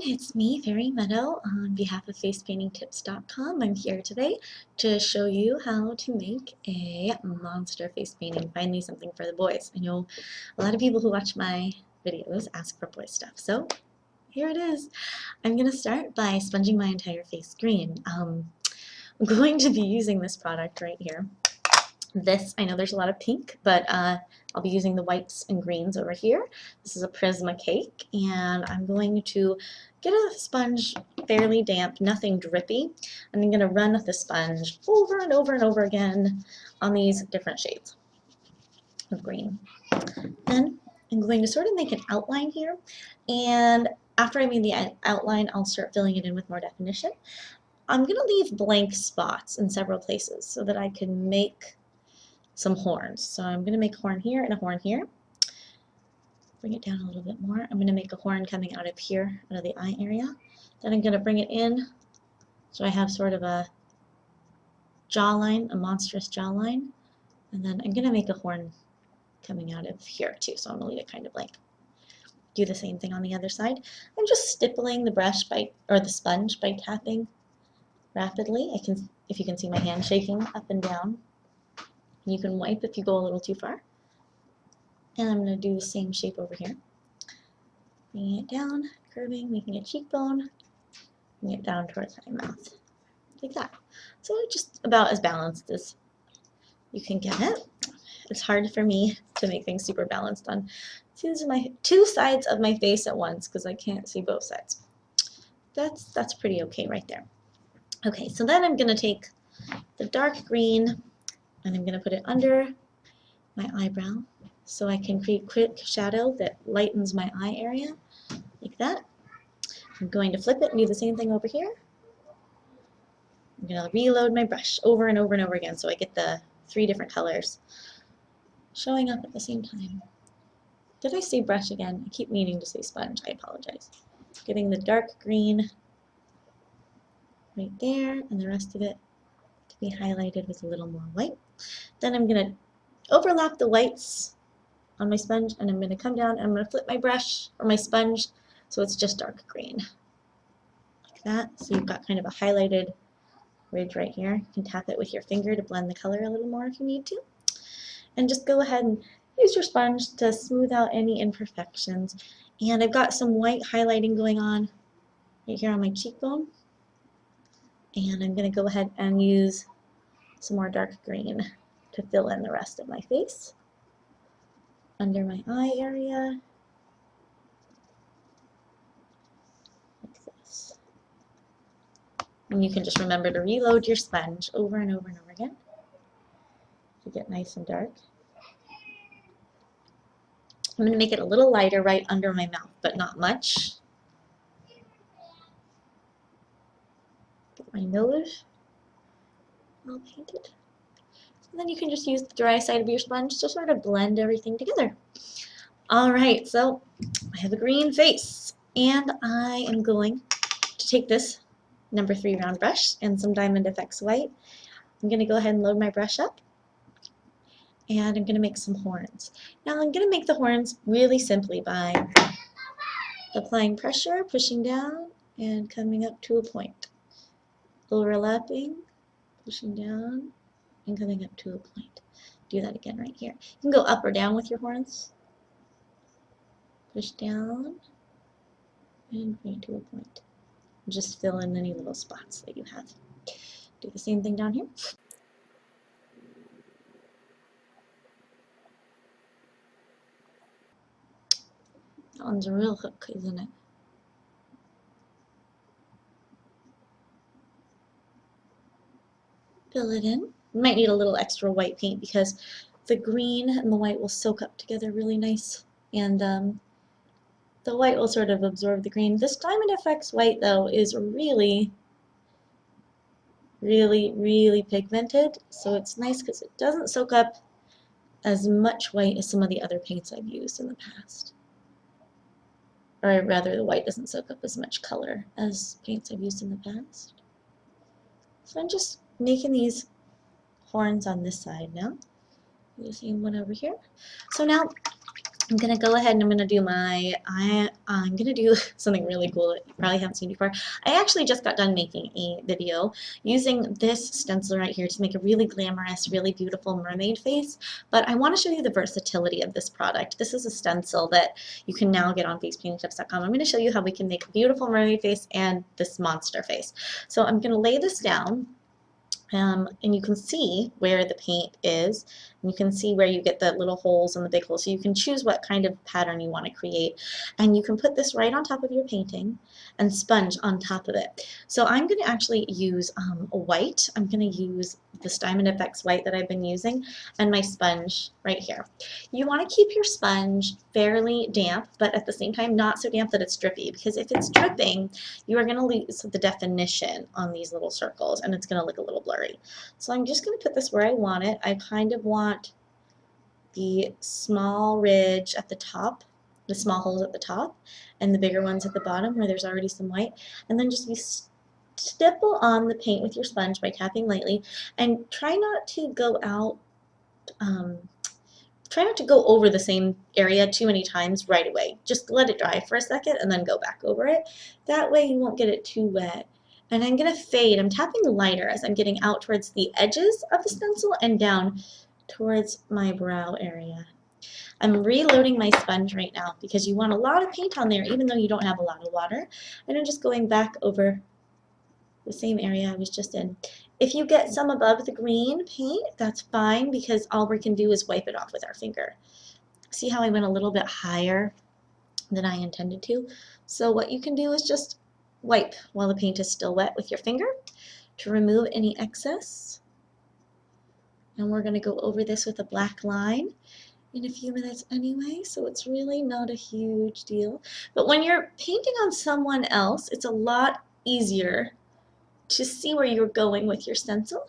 it's me, Fairy Meadow, on behalf of facepaintingtips.com. I'm here today to show you how to make a monster face painting. Finally, something for the boys. I know a lot of people who watch my videos ask for boy stuff, so here it is. I'm going to start by sponging my entire face green. I'm going to be using this product right here. This, I know there's a lot of pink, but I'll be using the whites and greens over here. This is a Prisma cake, and I'm going to get a sponge fairly damp, nothing drippy, and I'm going to run the sponge over and over and over again on these different shades of green. Then I'm going to sort of make an outline here, and after I made the outline, I'll start filling it in with more definition. I'm going to leave blank spots in several places so that I can make some horns. So I'm going to make a horn here and a horn here. Bring it down a little bit more. I'm going to make a horn coming out of here, out of the eye area. Then I'm going to bring it in so I have sort of a jawline, a monstrous jawline. And then I'm going to make a horn coming out of here too, so I'm going to leave it kind of blank. Do the same thing on the other side. I'm just stippling the brush or the sponge by tapping rapidly. If you can see my hand shaking up and down. You can wipe if you go a little too far. And I'm going to do the same shape over here. Bringing it down, curving, making a cheekbone, bring it down towards my mouth. Like that. So just about as balanced as you can get it. It's hard for me to make things super balanced on two sides of my face at once because I can't see both sides. That's pretty okay right there. Okay, so then I'm going to take the dark green and I'm going to put it under my eyebrow so I can create quick shadow that lightens my eye area, like that. I'm going to flip it and do the same thing over here. I'm going to reload my brush over and over and over again so I get the 3 different colors showing up at the same time. Did I say brush again? I keep meaning to say sponge. I apologize. Getting the dark green right there and the rest of it to be highlighted with a little more white. Then I'm going to overlap the whites on my sponge and I'm going to come down and I'm going to flip my brush or my sponge so it's just dark green. Like that. So you've got kind of a highlighted ridge right here. You can tap it with your finger to blend the color a little more if you need to. And just go ahead and use your sponge to smooth out any imperfections. And I've got some white highlighting going on right here on my cheekbone. And I'm going to go ahead and use some more dark green to fill in the rest of my face. Under my eye area. Like this. And you can just remember to reload your sponge over and over and over again to get nice and dark. I'm going to make it a little lighter right under my mouth, but not much. Get my nose all painted. And then you can just use the dry side of your sponge to sort of blend everything together. Alright, so I have a green face, and I am going to take this number 3 round brush and some Diamond FX white. I'm going to go ahead and load my brush up, and I'm going to make some horns. Now I'm going to make the horns really simply by applying pressure, pushing down, and coming up to a point. Overlapping, pushing down, and coming up to a point. Do that again right here. You can go up or down with your horns. Push down, and bring it to a point. Just fill in any little spots that you have. Do the same thing down here. That one's a real hook, isn't it? Fill it in. You might need a little extra white paint because the green and the white will soak up together really nice, and the white will sort of absorb the green. This Diamond FX white, though, is really, really pigmented, so it's nice because it doesn't soak up as much white as some of the other paints I've used in the past. Or rather, the white doesn't soak up as much color as paints I've used in the past. So I'm just making these horns on this side now. Do the same one over here. So now I'm gonna go ahead and I'm gonna do I'm gonna do something really cool that you probably haven't seen before. I actually just got done making a video using this stencil right here to make a really glamorous, really beautiful mermaid face, but I want to show you the versatility of this product. This is a stencil that you can now get on facepaintingtips.com. I'm gonna show you how we can make a beautiful mermaid face and this monster face. So I'm gonna lay this down. And you can see where the paint is, and you can see where you get the little holes and the big holes, so you can choose what kind of pattern you want to create, and you can put this right on top of your painting and sponge on top of it. So I'm going to actually use a white. I'm going to use this Diamond FX white that I've been using and my sponge right here. You want to keep your sponge fairly damp, but at the same time not so damp that it's drippy, because if it's dripping, you are going to lose the definition on these little circles and it's going to look a little blurry. So I'm just going to put this where I want it. I kind of want the small ridge at the top, the small holes at the top, and the bigger ones at the bottom where there's already some white. And then just stipple on the paint with your sponge by tapping lightly, and try not to go out try not to go over the same area too many times right away. Just let it dry for a second and then go back over it. That way you won't get it too wet. And I'm going to fade. I'm tapping lighter as I'm getting out towards the edges of the stencil and down towards my brow area. I'm reloading my sponge right now because you want a lot of paint on there even though you don't have a lot of water. And I'm just going back over the same area I was just in. If you get some above the green paint, that's fine, because all we can do is wipe it off with our finger. See how I went a little bit higher than I intended to? So what you can do is just wipe while the paint is still wet with your finger to remove any excess. And we're going to go over this with a black line in a few minutes anyway, so it's really not a huge deal. But when you're painting on someone else, it's a lot easier to see where you're going with your stencil.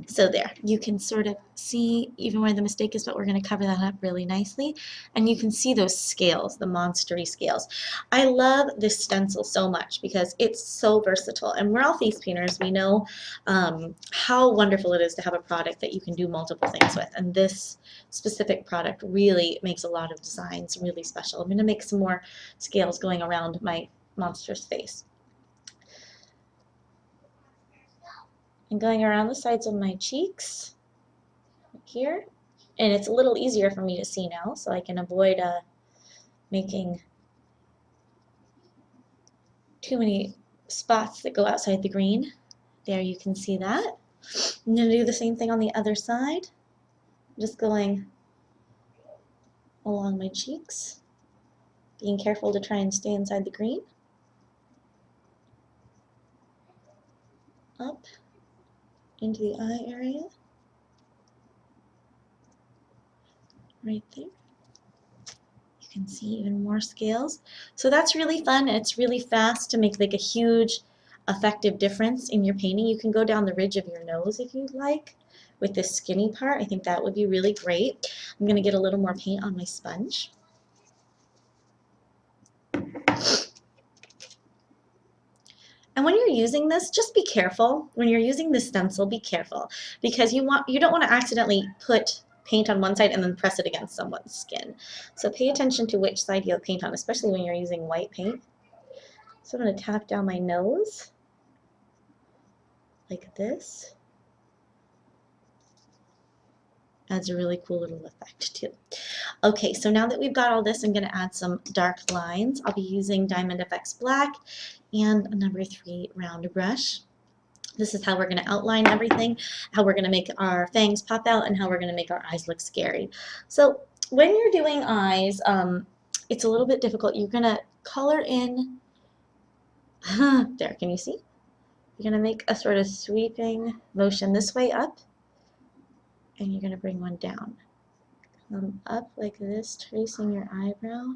So there, you can sort of see even where the mistake is, but we're going to cover that up really nicely. And you can see those scales, the monstery scales. I love this stencil so much because it's so versatile. And we're all face painters. We know how wonderful it is to have a product that you can do multiple things with. And this specific product really makes a lot of designs really special. I'm going to make some more scales going around my monster's face. And going around the sides of my cheeks here, and it's a little easier for me to see now, so I can avoid making too many spots that go outside the green. There, you can see that. I'm going to do the same thing on the other side, just going along my cheeks, being careful to try and stay inside the green. Up into the eye area, right there. You can see even more scales. So that's really fun, and it's really fast to make like a huge effective difference in your painting. You can go down the ridge of your nose if you'd like with this skinny part. I think that would be really great. I'm going to get a little more paint on my sponge. And when you're using this, just be careful. When you're using this stencil, be careful, because you don't want to accidentally put paint on one side and then press it against someone's skin. So pay attention to which side you have paint on, especially when you're using white paint. So I'm going to tap down my nose like this. Adds a really cool little effect too. Okay, so now that we've got all this, I'm going to add some dark lines. I'll be using Diamond FX Black and a number 3 round brush. This is how we're going to outline everything, how we're going to make our fangs pop out, and how we're going to make our eyes look scary. So when you're doing eyes, it's a little bit difficult. You're going to color in, there, can you see? You're going to make a sort of sweeping motion this way up, and you're going to bring one down. Up like this, tracing your eyebrow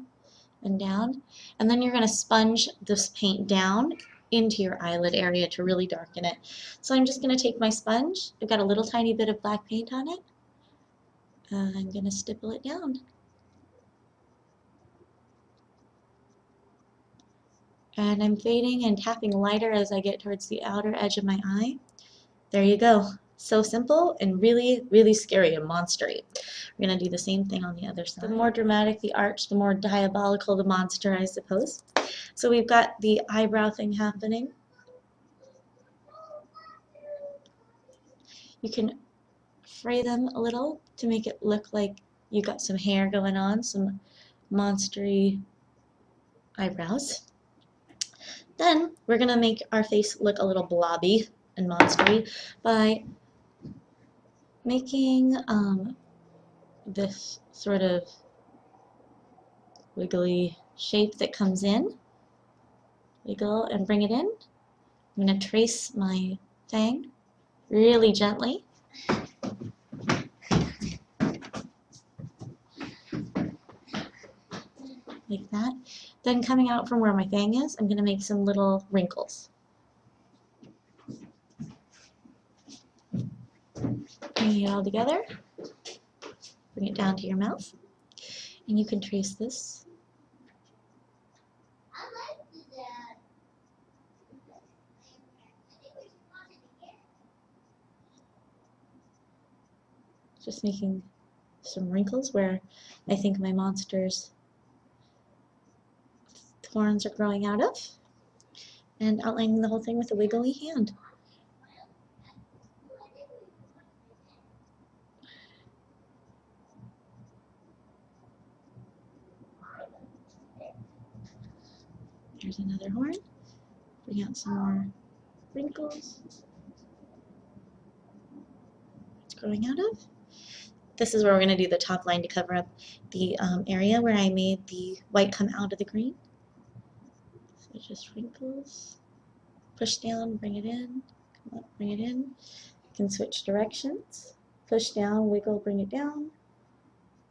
and down. And then you're going to sponge this paint down into your eyelid area to really darken it. So I'm just going to take my sponge. I've got a little tiny bit of black paint on it. I'm going to stipple it down. And I'm fading and tapping lighter as I get towards the outer edge of my eye. There you go. So simple and really, really scary and monstery. We're going to do the same thing on the other side. The more dramatic the arch, the more diabolical the monster, I suppose. So we've got the eyebrow thing happening. You can fray them a little to make it look like you got some hair going on, some monstery eyebrows. Then we're going to make our face look a little blobby and monstery by making this sort of wiggly shape that comes in. Wiggle and bring it in. I'm going to trace my fang really gently. Like that. Then coming out from where my fang is, I'm going to make some little wrinkles. Bringing it all together. Bring it down to your mouth. And you can trace this. Just making some wrinkles where I think my monster's horns are growing out of. And outlining the whole thing with a wiggly hand. There's another horn. Bring out some more wrinkles. It's growing out of. This is where we're going to do the top line to cover up the area where I made the white come out of the green. So just wrinkles. Push down, bring it in. Come up, bring it in. You can switch directions. Push down, wiggle, bring it down.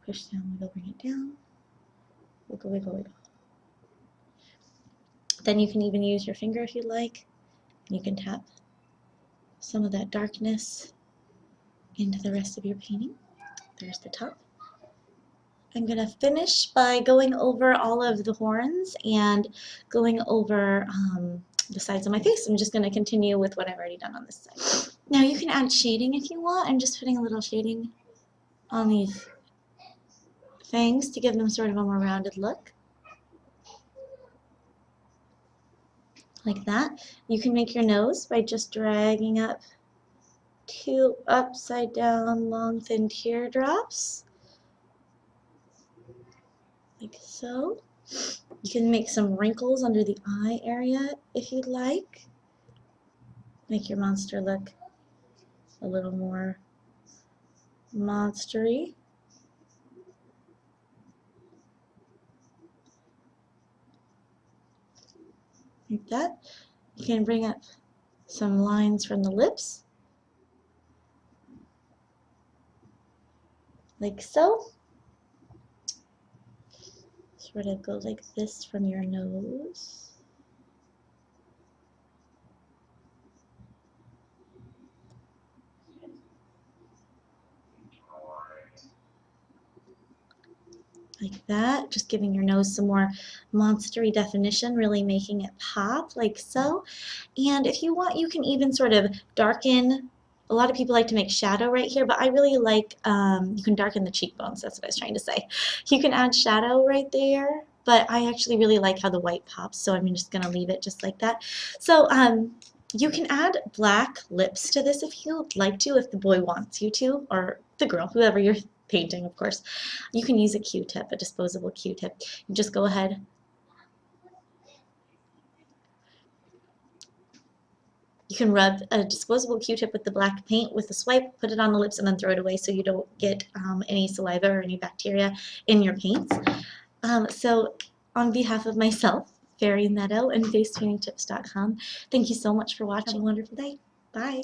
Push down, wiggle, bring it down. Wiggle, wiggle, wiggle. Then you can even use your finger if you like. You can tap some of that darkness into the rest of your painting. There's the top. I'm going to finish by going over all of the horns and going over the sides of my face. I'm just going to continue with what I've already done on this side. Now you can add shading if you want. I'm just putting a little shading on these fangs to give them sort of a more rounded look. Like that. You can make your nose by just dragging up two upside down long thin teardrops. Like so. You can make some wrinkles under the eye area if you'd like. Make your monster look a little more monstery. Like that. You can bring up some lines from the lips. Like so. Sort of go like this from your nose. Like that, just giving your nose some more monstery definition, really making it pop like so. And if you want, you can even sort of darken. A lot of people like to make shadow right here, but I really like, you can darken the cheekbones, that's what I was trying to say. You can add shadow right there, but I actually really like how the white pops, so I'm just going to leave it just like that. So you can add black lips to this if you'd like to, if the boy wants you to, or the girl, whoever you're painting, of course. You can use a Q-tip, a disposable Q-tip. You just go ahead. You can rub a disposable Q-tip with the black paint with a swipe, put it on the lips, and then throw it away so you don't get any saliva or any bacteria in your paints. So on behalf of myself, Fairy Meadow, and FacePaintingTips.com, thank you so much for watching. Have a wonderful day. Bye.